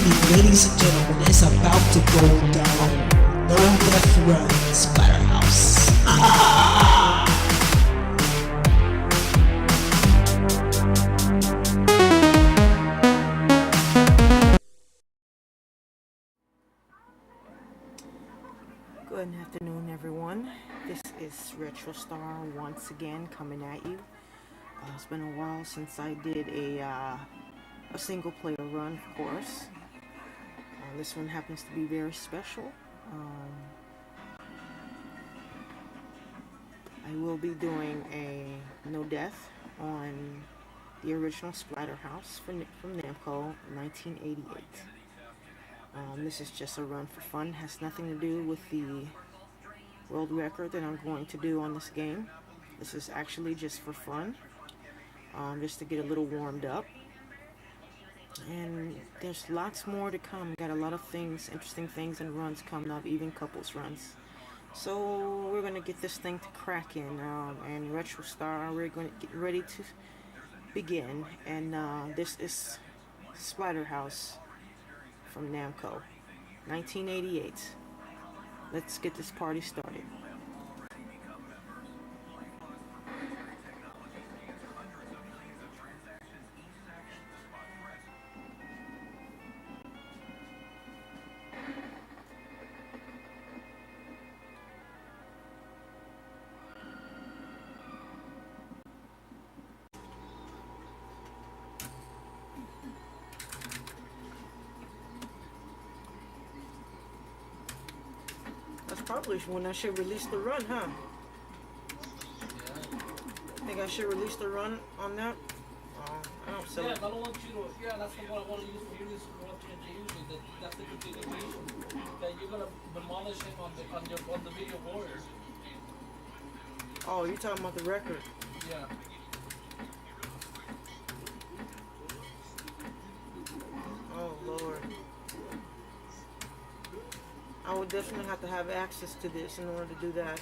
ladies and gentlemen, it's about to go down. No death run, Splatterhouse. Good afternoon, everyone. This is Retro Star once again coming at you. It's been a while since I did a single player run, of course. This one happens to be very special. I will be doing a no death on the original Splatterhouse from Namco, 1988. This is just a run for fun. Has nothing to do with the world record that I'm going to do on this game. This is actually just for fun, just to get a little warmed up. And there's lots more to come. Got a lot of things, interesting things and runs coming up, even couples runs. So we're gonna get this thing to cracking. And Retro Star, we're gonna get ready to begin. And this is Splatterhouse from Namco, 1988. Let's get this party started. That's probably when I should release the run, huh? Think I should release the run on that? I don't see. Yeah, I don't want you to. Yeah, that's what I want to use for you. Is what to use it. That's the continuation. That you're gonna demolish him on the video warrior. Oh, you're talking about the record? Yeah. Oh Lord. I would definitely have to have access to this in order to do that.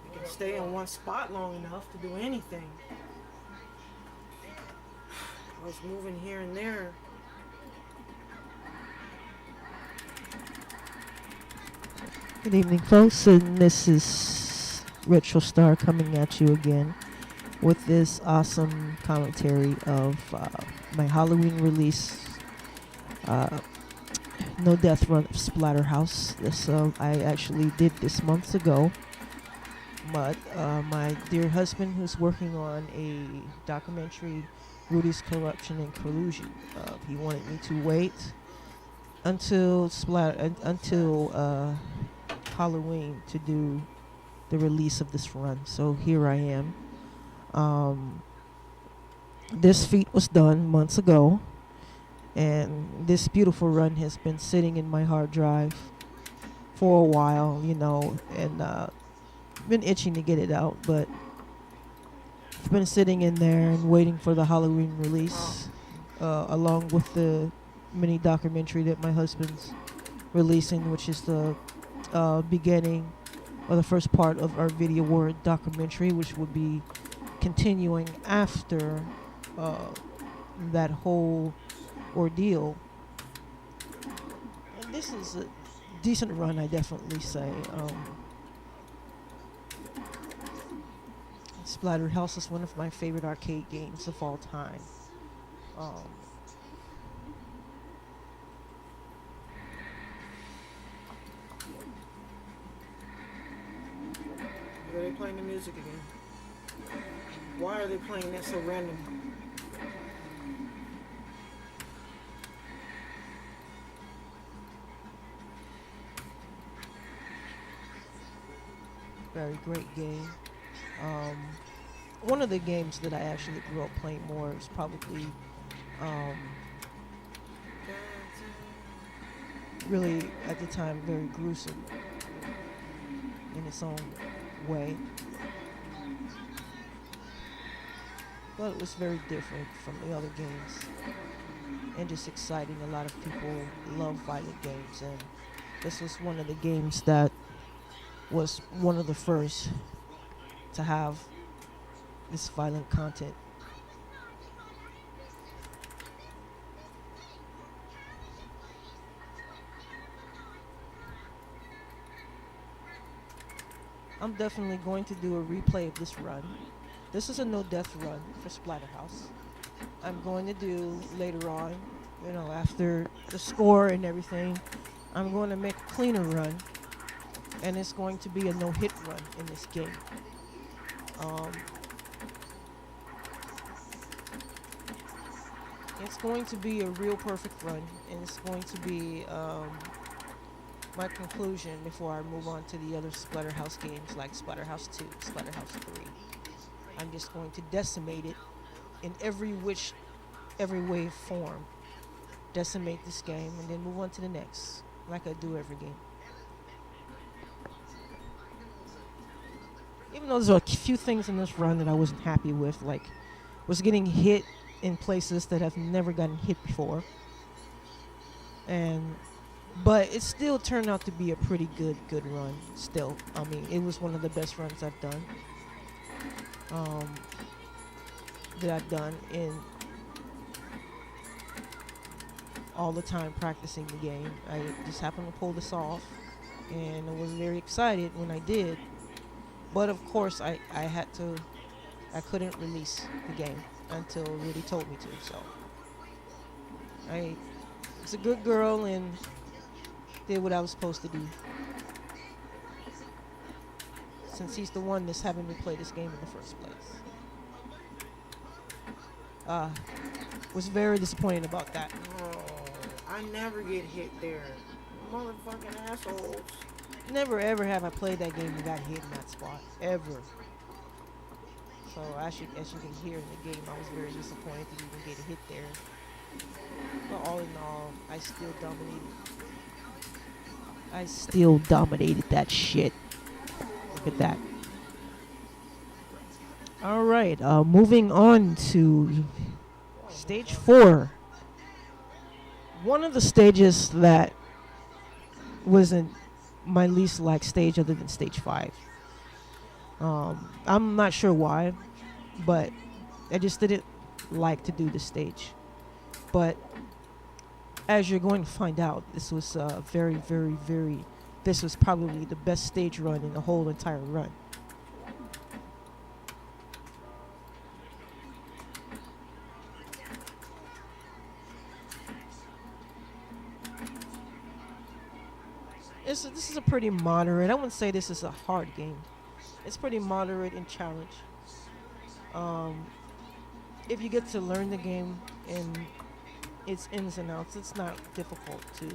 You can stay in one spot long enough to do anything. I was moving here and there. Good evening, folks, and this is Retro Star coming at you again with this awesome commentary of my Halloween release, No Death Run of Splatterhouse. This I actually did this months ago, but my dear husband, who's working on a documentary, Rudy's Corruption and Collusion, he wanted me to wait until Halloween to do the release of this run. So here I am. This feat was done months ago, and this beautiful run has been sitting in my hard drive for a while, and been itching to get it out, but it's been sitting in there and waiting for the Halloween release, along with the mini documentary that my husband's releasing, which is the beginning or the first part of our video war documentary, which would be continuing after that whole ordeal. And this is a decent run, I definitely say. Splatterhouse is one of my favorite arcade games of all time. Are they playing the music again? Why are they playing that so random? Very great game. One of the games that I actually grew up playing more is probably really, at the time, very gruesome in its own way. But it was very different from the other games and just exciting. A lot of people love violent games, and this was one of the games that was one of the first to have this violent content I'm definitely going to do a replay of this run. This is a no death run for Splatterhouse. I'm going to do later on, after the score and everything, I'm going to make a cleaner run, and it's going to be a no hit run in this game. Um, it's going to be a real perfect run, and it's going to be my conclusion before I move on to the other Splatterhouse games like Splatterhouse 2, Splatterhouse 3. I'm just going to decimate it in every way form. Decimate this game and then move on to the next, like I do every game. Even though there's a few things in this run that I wasn't happy with, like was getting hit in places that I've never gotten hit before, and but it still turned out to be a pretty good run. Still, I mean, it was one of the best runs I've done. That I've done in all the time practicing the game. I just happened to pull this off, and I was very excited when I did. But of course, I couldn't release the game until Rudy told me to. So I was a good girl and did what I was supposed to do. Since he's the one that's having me play this game in the first place. Was very disappointed about that. Oh, I never get hit there. Motherfucking assholes. Never ever have I played that game and got hit in that spot. Ever. So as you can hear in the game, I was very disappointed to even get a hit there. But all in all, I still dominated that shit. Look at that. Alright, moving on to stage 4. One of the stages that wasn't my least liked stage other than stage 5. I'm not sure why, but I just didn't like to do the stage. But as you're going to find out, this was this was probably the best stage run in the whole entire run. This is a pretty moderate. I wouldn't say this is a hard game. It's pretty moderate in challenge. If you get to learn the game and its ins and outs, it's not difficult to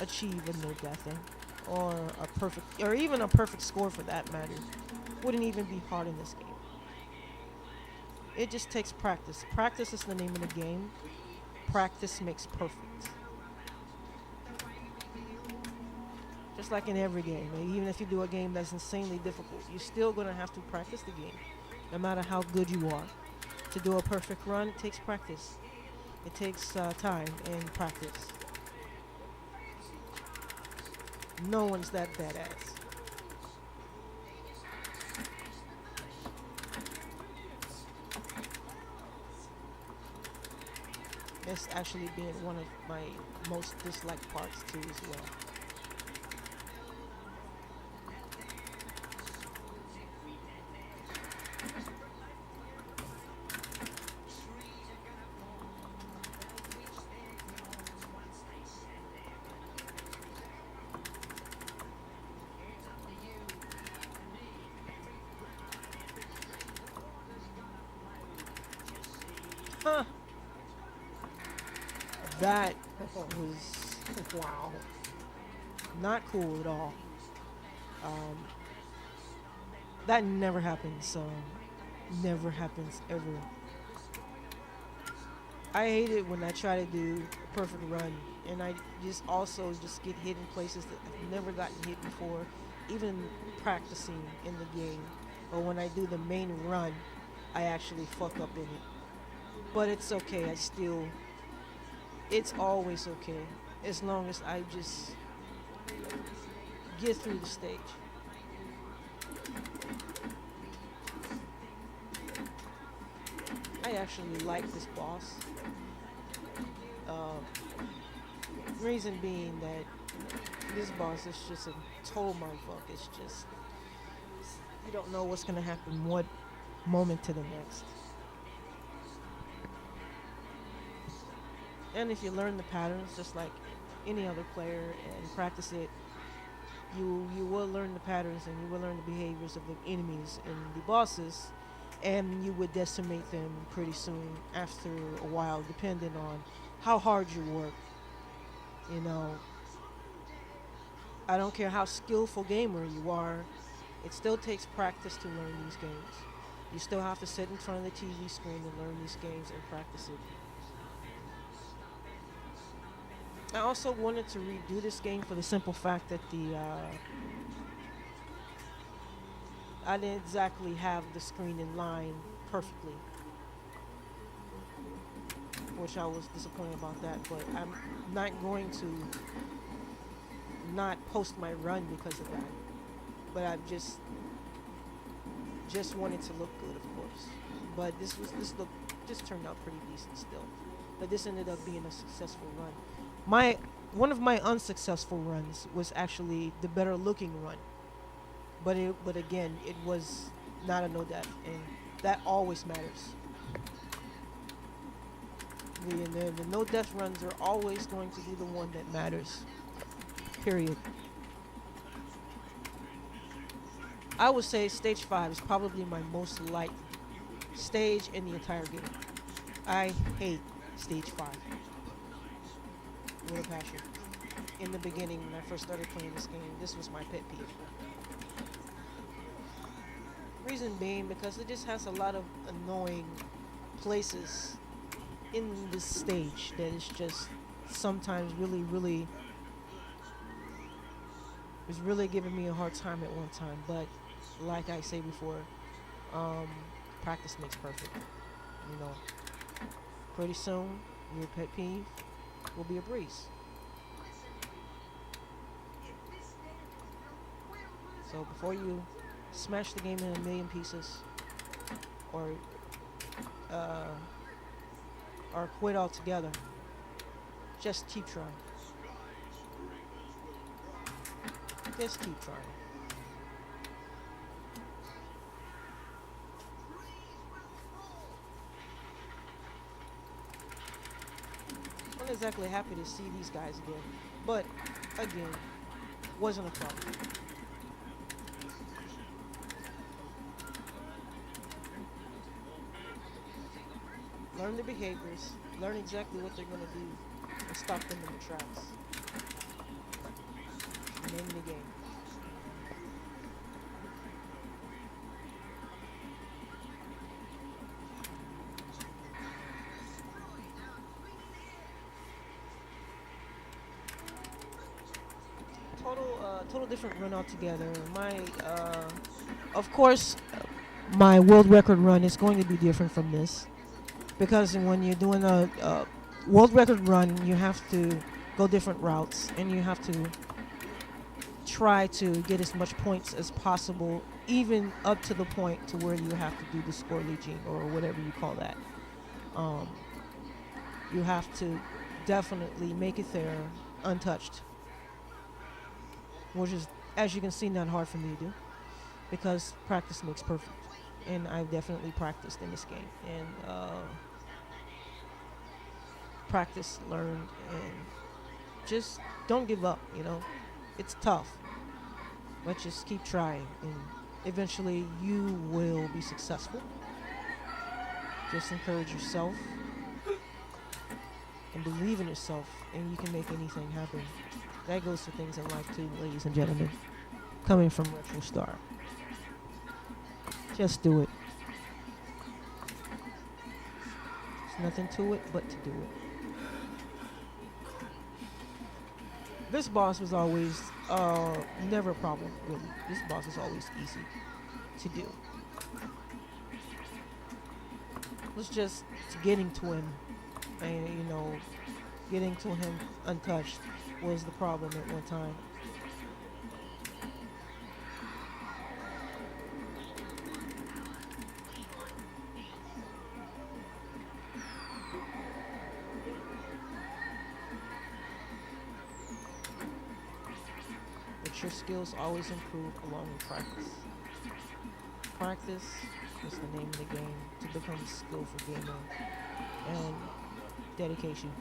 achieve a no deathing or even a perfect score for that matter. Wouldn't even be hard in this game. It just takes practice. Practice is the name of the game. Practice makes perfect. Just like in every game, even if you do a game that's insanely difficult, you're still going to have to practice the game, no matter how good you are. To do a perfect run, it takes practice. It takes time and practice. No one's that badass. This actually being one of my most disliked parts too as well. Huh. That was wow. Not cool at all. That never happens. Never happens ever. I hate it when I try to do a perfect run and I just get hit in places that I've never gotten hit before, even practicing in the game. Or when I do the main run, I actually fuck up in it. But it's okay. It's always okay as long as I just get through the stage. I actually like this boss. Reason being that this boss is just a total mindfuck. It's just You don't know what's going to happen what moment to the next. And if you learn the patterns, just like any other player, and practice it, you will learn the patterns and you will learn the behaviors of the enemies and the bosses, and you would decimate them pretty soon after a while, depending on how hard you work. You know, I don't care how skillful gamer you are, it still takes practice to learn these games. You still have to sit in front of the TV screen and learn these games and practice it. I also wanted to redo this game for the simple fact that the I didn't exactly have the screen in line perfectly, which I was disappointed about that. But I'm not going to not post my run because of that. But I just wanted to look good, of course. But this turned out pretty decent still. But this ended up being a successful run. My One of my unsuccessful runs was actually the better looking run. But again, it was not a no death, and that always matters. The no death runs are always going to be the one that matters. Period. I would say stage 5 is probably my most liked stage in the entire game. I hate stage 5 with a passion. In the beginning, when I first started playing this game, this was my pet peeve. Reason being because it just has a lot of annoying places in this stage that is just sometimes really was really giving me a hard time at one time. But like I say before, um, practice makes perfect. You know, pretty soon your pet peeve will be a breeze. So before you smash the game in a million pieces, or uh, or quit altogether, just keep trying. Just keep trying. I'm not exactly happy to see these guys again, but again, wasn't a problem. Learn the behaviors, learn exactly what they're gonna do, and stop them in the tracks. Name the game. Total different run altogether. Of course, my world record run is going to be different from this because when you're doing a world record run, you have to go different routes and you have to try to get as much points as possible, even up to the point to where you have to do the score leeching or whatever you call that. Um, you have to definitely make it there untouched, which is, as you can see, not hard for me to do because practice makes perfect. And I've definitely practiced in this game. And practice, learned, and just don't give up, you know. It's tough, but just keep trying. And eventually you will be successful. Just encourage yourself and believe in yourself, and you can make anything happen. That goes for things in life too, ladies and gentlemen. Coming from Retro Star. Just do it. There's nothing to it but to do it. This boss was always never a problem, really. This boss is always easy to do. It's just getting to him, and you know, getting to him untouched was the problem at one time. But your skills always improve along with practice. practice is the name of the game to become a skillful gamer, and dedication.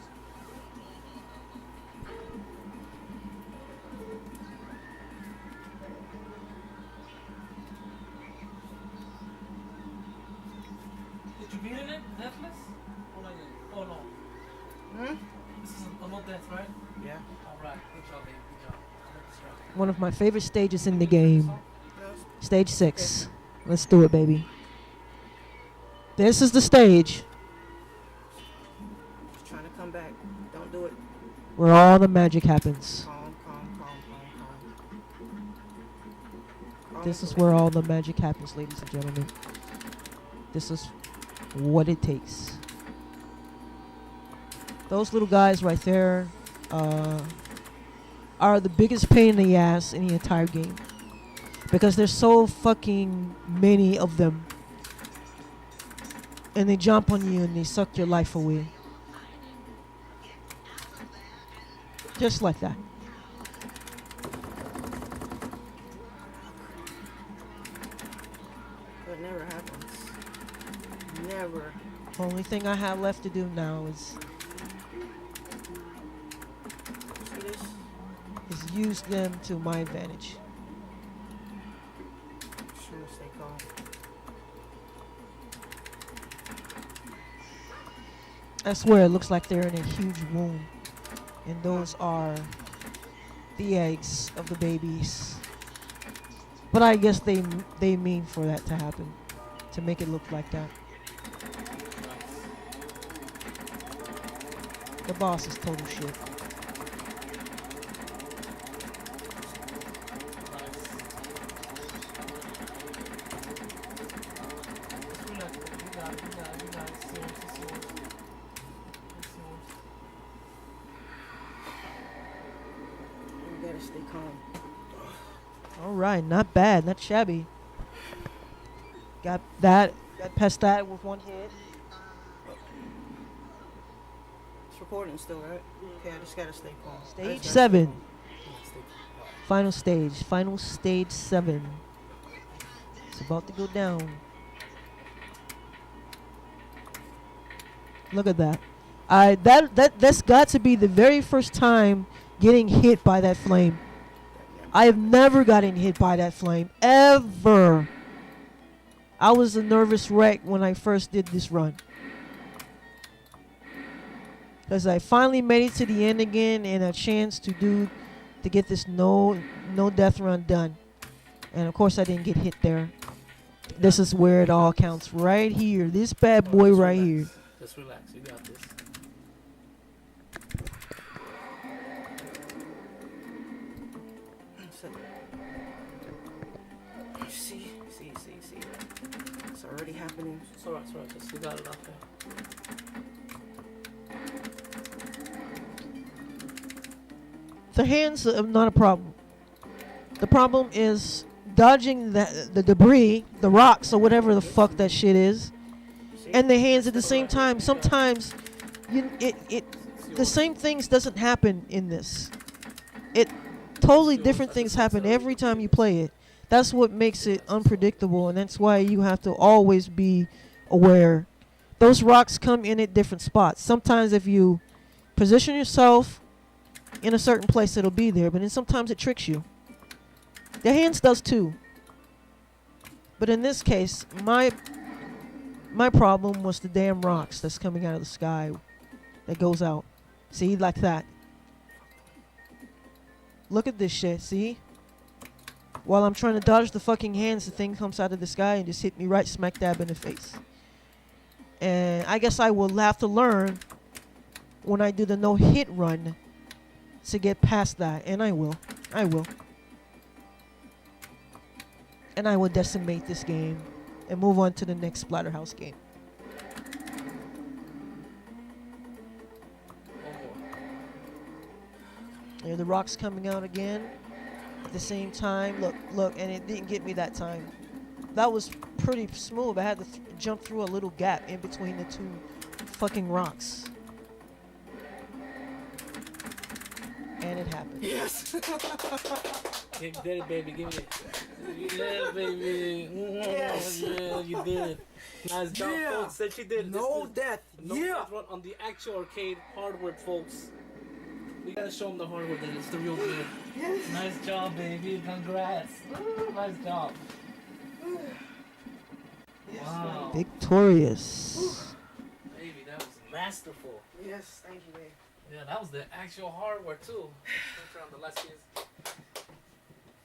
Did you beat it? Deathless? Oh, not yet. Oh no. Hmm? This is a not death, right? Yeah. Alright, good job, baby. Good job. I like this right. One of my favorite stages in the game. Yes. Stage 6. Let's do it, baby. This is the stage Just trying to come back. Don't do it. where all the magic happens. Calm, calm, calm, calm, calm. This is where all the magic happens, ladies and gentlemen. This is what it takes. Those little guys right there are the biggest pain in the ass in the entire game. Because there's so fucking many of them. And they jump on you and they suck your life away. Just like that. That never happens. Never. Only thing I have left to do now See this? is use them to my advantage. Just trying to stay calm. I swear it looks like they're in a huge wound. And those are the eggs of the babies. But I guess they mean for that to happen. To make it look like that. The boss is total shit. Just relax, baby. You got it. You got it. You got it. It's yours. It's yours. It's yours. You gotta stay calm. Alright, not bad, not shabby. Got past that with one hit. It's recording still, right? Okay, I just gotta stay calm. I Stage just gotta 7. stay calm. Stay calm. Final stage. Final stage 7. It's about to go down. Look at that. That's got to be the very first time getting hit by that flame. I have never gotten hit by that flame. Ever. I was a nervous wreck when I first did this run. Because I finally made it to the end again and a chance to get this no death run done. And of course I didn't get hit there. This is where it all counts. Right here. This bad boy Just right relax. here. Just relax. You got this. See. It's already happening. It's alright. It's alright. Just you got it out there. The hands are not a problem. The problem is dodging the debris, the rocks or whatever the fuck that shit is, See? and the hands at the same time. Sometimes the same things doesn't happen in this. It totally different things happen every time you play it. That's what makes it unpredictable, and that's why you have to always be aware. Those rocks come in at different spots. Sometimes if you position yourself in a certain place, it'll be there, but then sometimes it tricks you. The hands does too. But in this case, my problem was the damn rocks that's coming out of the sky that goes out. See, like that. Look at this shit, see? While I'm trying to dodge the fucking hands, the thing comes out of the sky and just hit me right smack dab in the face. And I guess I will have to learn when I do the no-hit run to get past that. And I will. And I will decimate this game and move on to the next Splatterhouse game. One more. There, the rocks coming out again at the same time. Look, and it didn't get me that time. That was pretty smooth. I had to jump through a little gap in between the two fucking rocks. And it happened. Yes. You did it, baby. Give me it. You did it, baby. Yes. Yeah, you did it. Nice job, Yeah. folks. Said she did. No This is death. no Yeah. death run on the actual arcade hardware, folks. We gotta show them the hardware that it's the real deal. Yes. Nice job, baby. Congrats. Nice job. Wow. Victorious. Baby, that was masterful. Yes, thank you, babe. Yeah, that was the actual hardware, too. Turn on the lights, kids.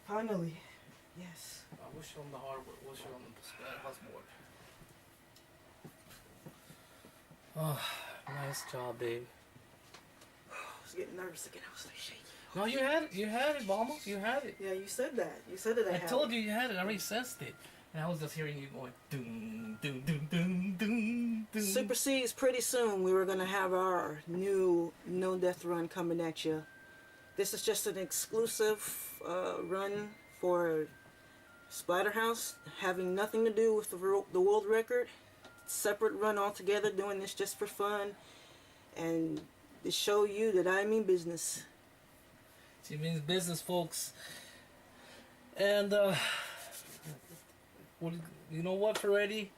Finally. Yes. We'll show them the hardware. We'll show them the Splatterhouse board. Oh, nice job, babe. I was getting nervous again. I was like shaky. No, you had it. You had it, Mama. You had it. Yeah, you said that. You said that I I had told it. you you had it. I already sensed it. And I was just hearing you going, doom, doom, doom, doom, doom, doom. Super C's pretty soon. We were going to have our new No Death run coming at you. This is just an exclusive run for Splatterhouse, having nothing to do with the world record. Separate run altogether, doing this just for fun and to show you that I mean business. She means business, folks. And, well, you know what, Ferretti?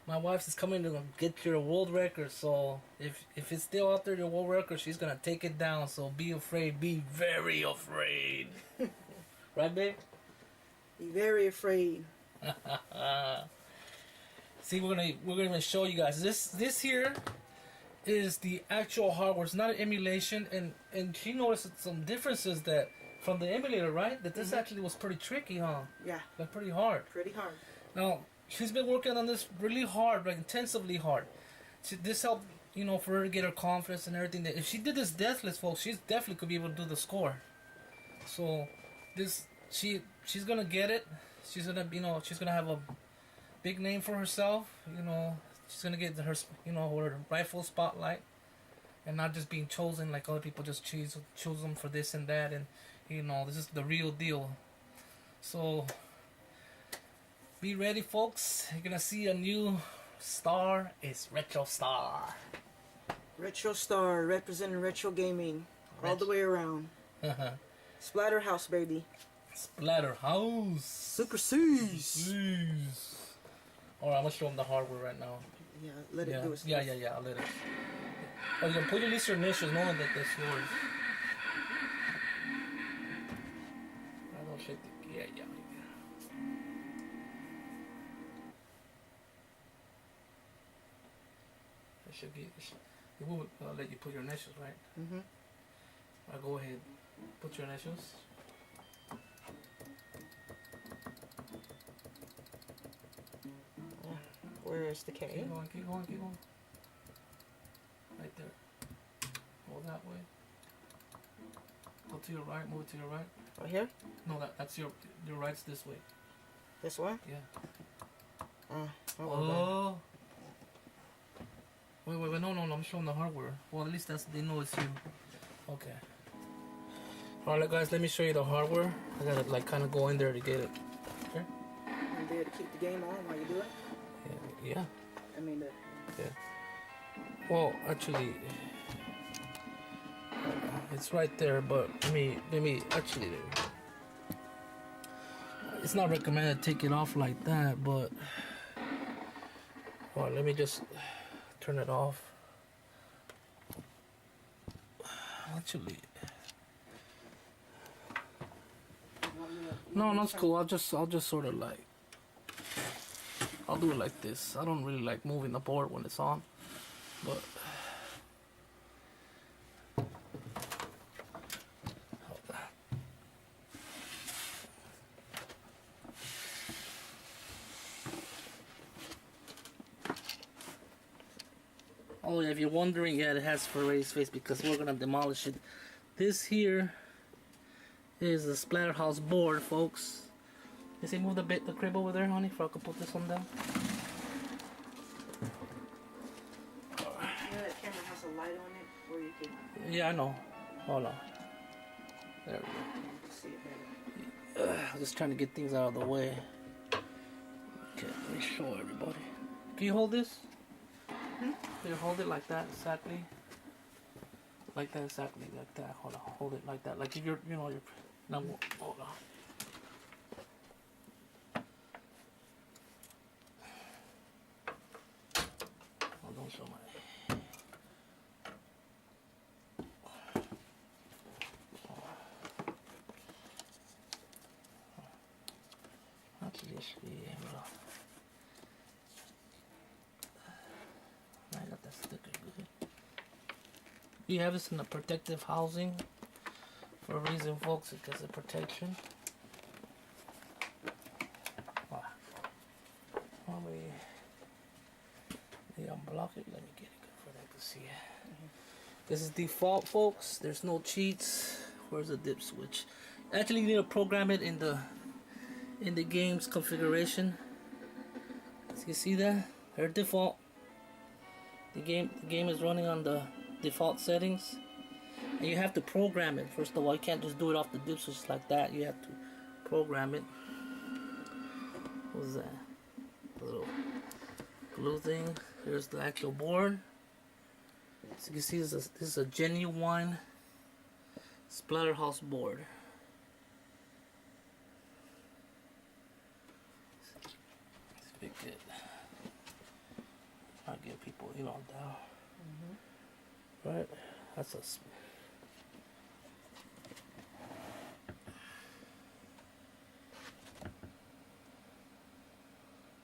My wife is coming to get your world record, so if it's still out there, your world record, she's gonna take it down. So be afraid, be very afraid, right, babe? Be very afraid. See, we're gonna show you guys this here is the actual hardware. It's not an emulation, and she noticed some differences that from the emulator, right? That this actually was pretty tricky, huh? Yeah, Like pretty hard. pretty hard. Now, she's been working on this really hard, like intensively hard. This helped, you know, for her to get her confidence and everything. That if she did this deathless, folks, she's definitely could be able to do the score. So, she's gonna get it. She's gonna, you know, she's gonna have a big name for herself. You know, she's gonna get her, you know, her rightful spotlight, and not just being chosen like other people just choose them for this and that. And you know, this is the real deal. So. Be ready, folks. You're gonna see a new star. It's Retro Star. Retro Star, representing retro gaming all the way around. Splatterhouse, baby. Splatterhouse. Super C's. Jeez. Alright, I'm gonna show them the hardware right now. Yeah, let it do its Yeah, thing. I'll let it. Oh, you can put at least your initials knowing that that's yours. I don't shake the. Yeah. It will let you put your initials, right? Mm-hmm. I'll go ahead. Put your initials. Where is the K? Keep going. Right there. Go that way. Go to your right, move to your right. Right here? No, that's your right's this way. This one? Yeah. Oh. Wait, no, I'm showing the hardware. Well, at least they know it's you. Okay. Alright, guys, let me show you the hardware. I gotta, like, kind of go in there to get it. Okay? And there to keep the game on while you do it? Yeah. I mean, Yeah. Well, actually, it's right there, but let me actually, it's not recommended to take it off like that, but, well, let me just turn it off. Actually, no, it's cool. I'll just sort of like, I'll do it like this. I don't really like moving the board when it's on, but. Oh, yeah, if you're wondering, yeah, it has Ferrari's face because we're gonna demolish it. This here is the Splatterhouse board, folks. You see, move the crib over there, honey, if I could put this one down. you know that camera has a light on it where you can Yeah, I know. Hold on. There see it better. we go. I'm just trying to get things out of the way. Okay, let me show everybody. Can you hold this? Can you hold it like that exactly? Like that exactly, like that. Hold on, hold it like that. Like if you're, you know, you're. Now, hold on. me show my. Actually, this should be able to. I got that sticker good. We have this in the protective housing for a reason, folks, because of protection. Wow. Let me unblock it. Let me get it good for them to see it. This is default, folks. There's no cheats. Where's the dip switch? Actually, you need to program it in the game's configuration. So you see that? They're default. The game is running on the default settings, and you have to program it. First of all, you can't just do it off the dip switch like that. You have to program it. What's that? A little blue thing. Here's the actual board. So you can see this is a genuine Splatterhouse board. It's big good. Try to get people, down. Right? That's a.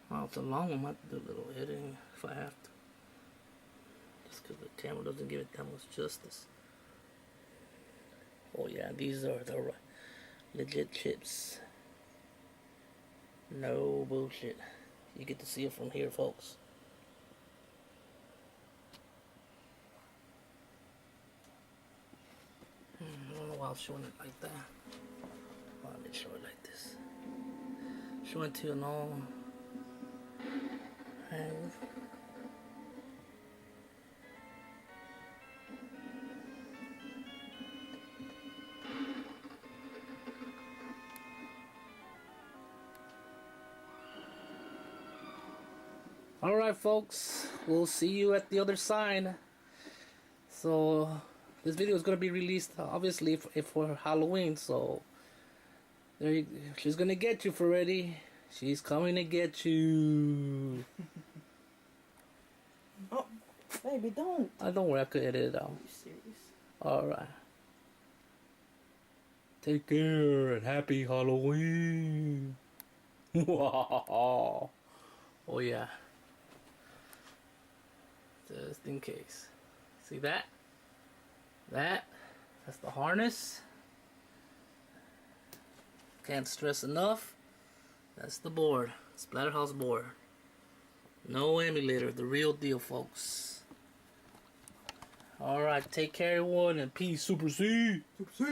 Well, it's a long one. I have to do a little editing if I have to. Just because the camera doesn't give it that much justice. Oh yeah, these are the legit chips. No bullshit. You get to see it from here, folks. I don't know why I was showing it like that. Well, let me show it like this. Showing to you and all. And alright, folks, we'll see you at the other side. So this video is going to be released obviously for Halloween, so she's going to get you, Freddy. She's coming to get you. Oh, baby, don't. Don't worry, I could edit it out. Are you serious? Alright. Take care and happy Halloween. Oh yeah. Just in case. See that? That's the harness. Can't stress enough. That's the board. Splatterhouse board. No emulator. The real deal, folks. Alright, take care everyone, and peace. Super C. Super C.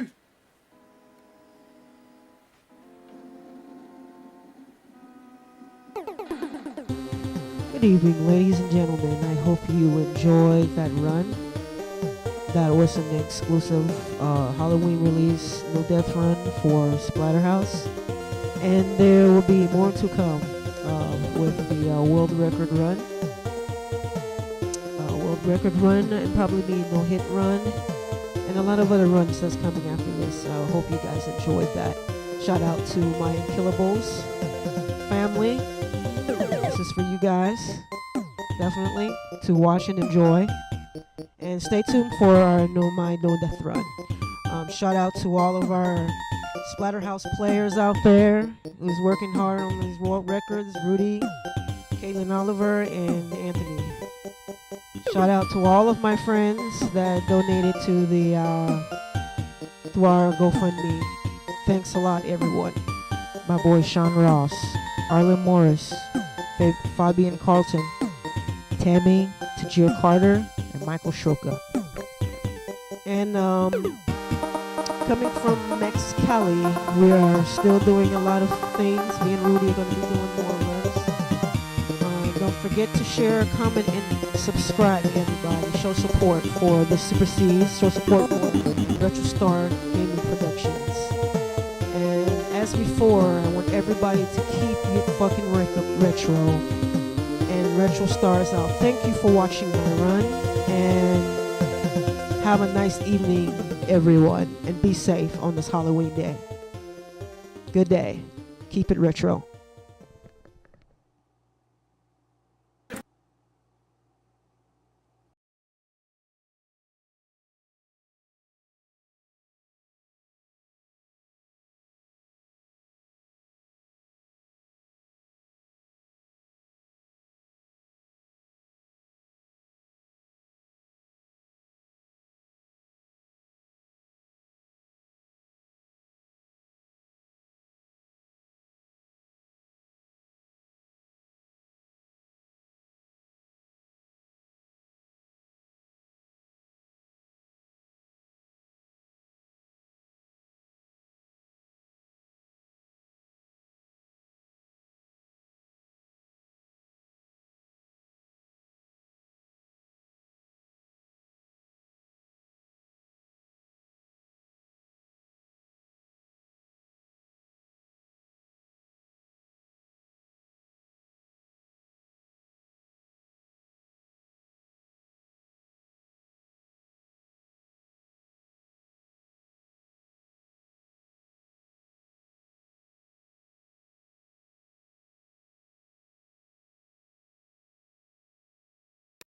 Good evening, ladies and gentlemen. I hope you enjoyed that run. That was an exclusive Halloween release, No Death Run for Splatterhouse. And there will be more to come with the world record run. World record run, and probably be No Hit Run, and a lot of other runs that's coming after this. I hope you guys enjoyed that. Shout out to my Unkillables family. This is for you guys, definitely, to watch and enjoy. And stay tuned for our No Mind, No Death run. Shout out to all of our Splatterhouse players out there who's working hard on these world records. Rudy, Caitlin Oliver, and Anthony. Shout out to all of my friends that donated to our GoFundMe. Thanks a lot, everyone. My boy Sean Ross, Arlen Morris, Fabian Carlton, Tammy, Tajir Carter, and Michael Shoka. And coming from Mexicali, we are still doing a lot of things. Me and Rudy are going to be doing more runs. Don't forget to share, comment, and subscribe, everybody. Show support for the Super C's. Show support for RetroStar Gaming Productions. And as before, I want everybody to keep you fucking retro. And RetroStar's out. Thank you for watching my run. And have a nice evening, everyone. And be safe on this Halloween day. Good day. Keep it retro.